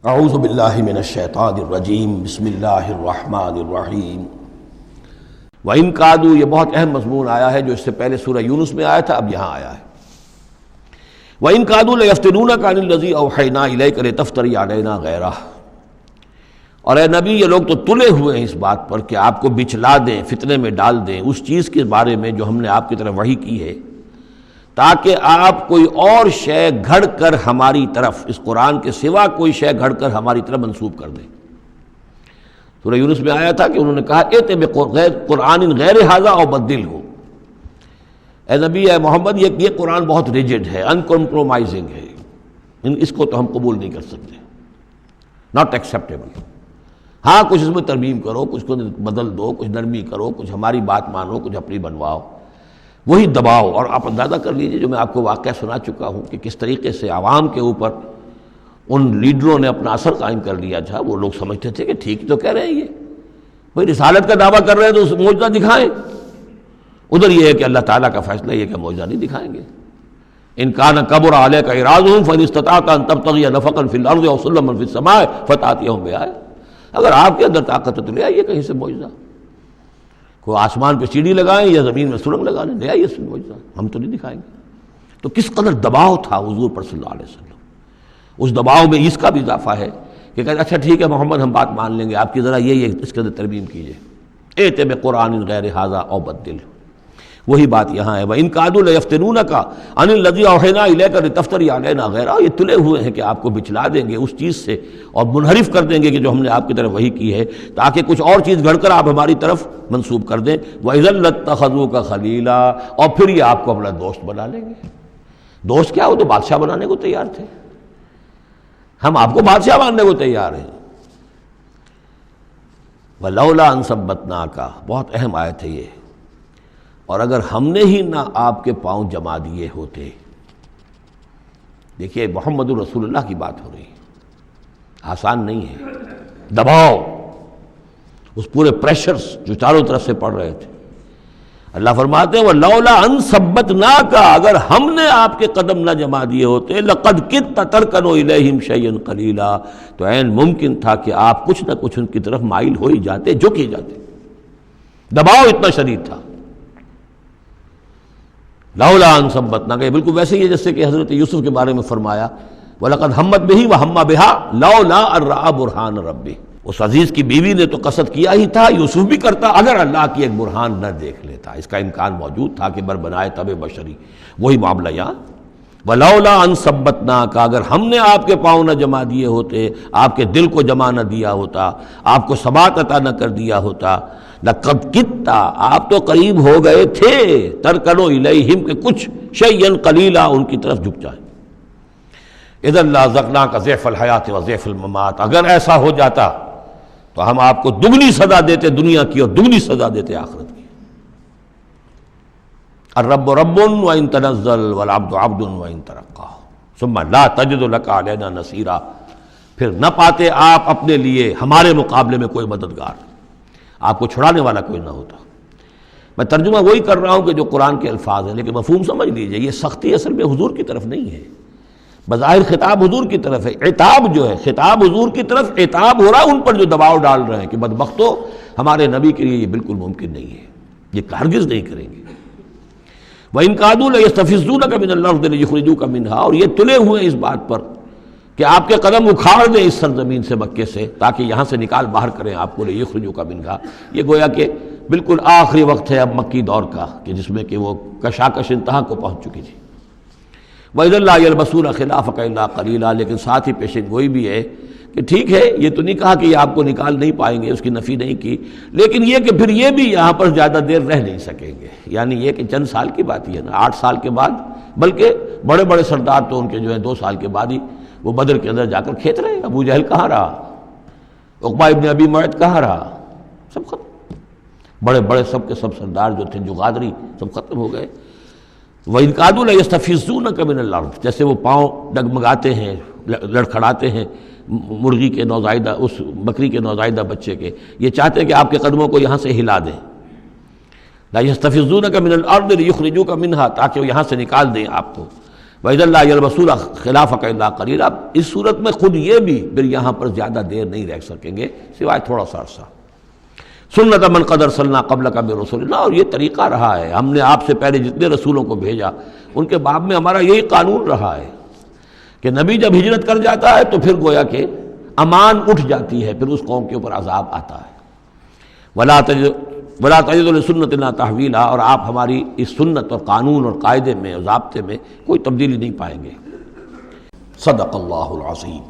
اعوذ باللہ من الشیطان الرجیم بسم اللہ الرحمن الرحیم وَإِن كَادُوا، یہ بہت اہم مضمون آیا ہے جو اس سے پہلے سورہ یونس میں آیا تھا، اب یہاں آیا ہے۔ وَإِن كَادُوا لَيَفْتِنُونَكَ عَنِ الَّذِي أَوْحَيْنَا إِلَيْكَ لِتَفْتَرِيَ عَلَيْنَا غَيْرَهُ، اور اے نبی یہ لوگ تو تلے ہوئے ہیں اس بات پر کہ آپ کو بچلا دیں، فتنے میں ڈال دیں اس چیز کے بارے میں جو ہم نے آپ کی طرف وحی کی ہے، تاکہ آپ کوئی اور شے گھڑ کر ہماری طرف، اس قرآن کے سوا کوئی شے گھڑ کر ہماری طرف منسوب کر دیں۔ سورہ یونس میں آیا تھا کہ انہوں نے کہا ایتے بقرآن غیر ھذا او بدلہ، اے نبی اے محمد یہ قرآن بہت ریجڈ ہے، ان کمپرومائزنگ ہے، اس کو تو ہم قبول نہیں کر سکتے، ناٹ ایکسیپٹیبل۔ ہاں کچھ اس میں ترمیم کرو، کچھ کو بدل دو، کچھ نرمی کرو، کچھ ہماری بات مانو، کچھ اپنی بنواؤ، وہی دباؤ۔ اور آپ اندازہ کر لیجئے جو میں آپ کو واقعہ سنا چکا ہوں کہ کس طریقے سے عوام کے اوپر ان لیڈروں نے اپنا اثر قائم کر لیا تھا۔ وہ لوگ سمجھتے تھے کہ ٹھیک تو کہہ رہے ہیں، یہ بھائی رسالت کا دعویٰ کر رہے ہیں تو اس معجزہ دکھائیں، ادھر یہ ہے کہ اللہ تعالیٰ کا فیصلہ یہ کہ معجزہ نہیں دکھائیں گے۔ ان کان کبر علیک اعراضهم فان استطعت ان تبتغي نفقا في الارض او سلما في السماء فتاتيهم بآية، اگر آپ کے اندر طاقت ہے تو لے آئیے کہیں سے معجزہ، کوئی آسمان پہ سیڑھی لگائیں یا زمین میں سرنگ لگا لیں، لے آئیے اس میں معجزہ، ہم تو نہیں دکھائیں گے۔ تو کس قدر دباؤ تھا حضور پر صلی اللہ علیہ وسلم۔ اس دباؤ میں اس کا بھی اضافہ ہے کہ کہتے اچھا ٹھیک ہے محمد ہم بات مان لیں گے، آپ کی ذرا یہ اس کے اندر ترمیم کیجیے، ایتے بقرآن غیر ھذا او بدلہ، وہی بات یہاں ہے۔ وَإِن كَادُوا لَيَفْتِنُونَكَ عَنِ الَّذِي أَوْحَيْنَا إِلَيْكَ لِتَفْتَرِيَ عَلَيْنَا غَيْرَهُ، یہ تلے ہوئے ہیں کہ آپ کو بچلا دیں گے اس چیز سے اور منحرف کر دیں گے کہ جو ہم نے آپ کی طرف وحی کی ہے، تاکہ کچھ اور چیز گھڑ کر آپ ہماری طرف منسوب کر دیں۔ وَإِذًا لَاتَّخَذُوكَ خَلِيلًا، اور پھر یہ آپ کو اپنا دوست بنا لیں گے۔ دوست کیا، وہ تو بادشاہ بنانے کو تیار تھے، ہم آپ کو بادشاہ ماننے کو تیار ہیں۔ وَلَوْلَا أَن ثَبَّتْنَاكَ، بہت اہم آیت ہے یہ، اور اگر ہم نے ہی نہ آپ کے پاؤں جما دیے ہوتے۔ دیکھیے محمد رسول اللہ کی بات ہو رہی ہے، آسان نہیں ہے، دباؤ، اس پورے پریشرز جو چاروں طرف سے پڑ رہے تھے۔ اللہ فرماتے ہیں وَلَوْلَا أَن ثَبَّتْنَاكَ، اگر ہم نے آپ کے قدم نہ جما دیے ہوتے، لَقَدْ كِدتَّ تَرْكَنُ إِلَيْهِمْ شَيْئًا قَلِيلًا، تو عین ممکن تھا کہ آپ کچھ نہ کچھ ان کی طرف مائل ہو ہی جاتے، جھک ہی جاتے، دباؤ اتنا شدید تھا۔ لولا ان ثبتناک، بالکل ویسے ہی ہے جیسے کہ حضرت یوسف کے بارے میں فرمایا وَلَقَدْ هَمَّتْ بِهِ وَهَمَّ بِهَا لَوْلَا أَن رَأَىٰ بُرْهَانَ رَبِّهِ، اس عزیز کی بیوی نے تو قصد کیا ہی تھا، یوسف بھی کرتا، اگر اللہ کی ایک برہان نہ دیکھ لیتا، اس کا امکان موجود تھا کہ بربنائے تب بشری، وہی معاملہ یہاں۔ وَلَوْلَا أَن ثَبَّتْنَاكَ، اگر ہم نے آپ کے پاؤں نہ جما دیے ہوتے، آپ کے دل کو جما نہ دیا ہوتا، آپ کو ثبات عطا نہ کر دیا ہوتا، لَقَدْ كِدتَّ، آپ تو قریب ہو گئے تھے، تَرْكَنُ إِلَيْهِمْ کہ کچھ شَيْئًا قَلِيلًا ان کی طرف جھک جائیں۔ اِذًا لَأَذَقْنَاكَ ضِعْفَ الْحَيَاةِ وَضِعْفَ الْمَمَاتِ، اگر ایسا ہو جاتا تو ہم آپ کو دگنی سزا دیتے دنیا کی اور دگنی سزا دیتے آخرت کی۔ الرب رب وإن تنزل والعبد عبد وإن ترقى ثم لا تجد لك علينا نصيرا، پھر نہ پاتے آپ اپنے لیے ہمارے مقابلے میں کوئی مددگار، آپ کو چھڑانے والا کوئی نہ ہوتا۔ میں ترجمہ وہی کر رہا ہوں کہ جو قرآن کے الفاظ ہیں، لیکن مفہوم سمجھ لیجئے، یہ سختی اصل میں حضور کی طرف نہیں ہے، بظاہر خطاب حضور کی طرف ہے، عتاب جو ہے، خطاب حضور کی طرف عتاب ہو رہا ہے ان پر جو دباؤ ڈال رہے ہیں کہ بدبختو، ہمارے نبی کے لیے یہ بالکل ممکن نہیں ہے، یہ ہرگز نہیں کریں گے۔ وَإِن كَادُوا لَيَسْتَفِزُّونَكَ مِنَ الْأَرْضِ لِيُخْرِجُوكَ مِنْهَا، اور یہ تلے ہوئے ہیں اس بات پر کہ آپ کے قدم اکھاڑ دیں اس سرزمین سے، مکے سے، تاکہ یہاں سے نکال باہر کریں آپ کو، لِيُخْرِجُوكَ مِنْهَا، یہ گویا کہ بالکل آخری وقت ہے اب مکی دور کا کہ جس میں کہ وہ کشاکش انتہا کو پہنچ چکی تھی۔ وَإِذًا لَا يَلْبَسُونَ خِلَافَكَ إِلَّا قَلِيلًا، لیکن ساتھ ہی پیشن گوئی بھی ہے کہ ٹھیک ہے یہ تو نہیں کہا کہ یہ آپ کو نکال نہیں پائیں گے، اس کی نفی نہیں کی، لیکن یہ کہ پھر یہ بھی یہاں پر زیادہ دیر رہ نہیں سکیں گے، یعنی یہ کہ چند سال کی بات ہی ہے نا، 8 سال کے بعد، بلکہ بڑے بڑے سردار تو ان کے جو ہیں 2 سال کے بعد ہی وہ بدر کے اندر جا کر کھیت رہے، ابو جہل کہاں رہا، عقبہ ابن ابی معیط کہاں رہا، سب ختم، بڑے بڑے سب کے سب سردار جو تھے جو غادری سب ختم ہو گئے۔ وَإِن كَادُوا لَيَسْتَفِزُّونَكَ مِنَ الْأَرْضِ، جیسے وہ پاؤں ڈگمگاتے ہیں، لڑکھڑاتے ہیں مرغی کے نوزائیدہ، اس بکری کے نوزائیدہ بچے کے، یہ چاہتے ہیں کہ آپ کے قدموں کو یہاں سے ہلا دیں۔ لَيَسْتَفِزُّونَكَ مِنَ الْأَرْضِ لِيُخْرِجُوكَ مِنْهَا، تاکہ وہ یہاں سے نکال دیں آپ کو۔ وَإِذَا لَا يَلْبَثُونَ خِلَافَكَ إِلَّا قَلِيلًا. اب اس صورت میں خود یہ بھی پھر یہاں پر زیادہ دیر نہیں رہ سکیں گے سوائے تھوڑا سا عرصہ. سنت من قد ارسلنا قبلک من رسلنا، اور یہ طریقہ رہا ہے، ہم نے آپ سے پہلے جتنے رسولوں کو بھیجا ان کے باب میں ہمارا یہی قانون رہا ہے کہ نبی جب ہجرت کر جاتا ہے تو پھر گویا کہ امان اٹھ جاتی ہے، پھر اس قوم کے اوپر عذاب آتا ہے. ولا تجد لسنتنا تحویلا، اور آپ ہماری اس سنت اور قانون اور قاعدے میں اور ضابطے میں کوئی تبدیلی نہیں پائیں گے. صدق اللہ العظیم.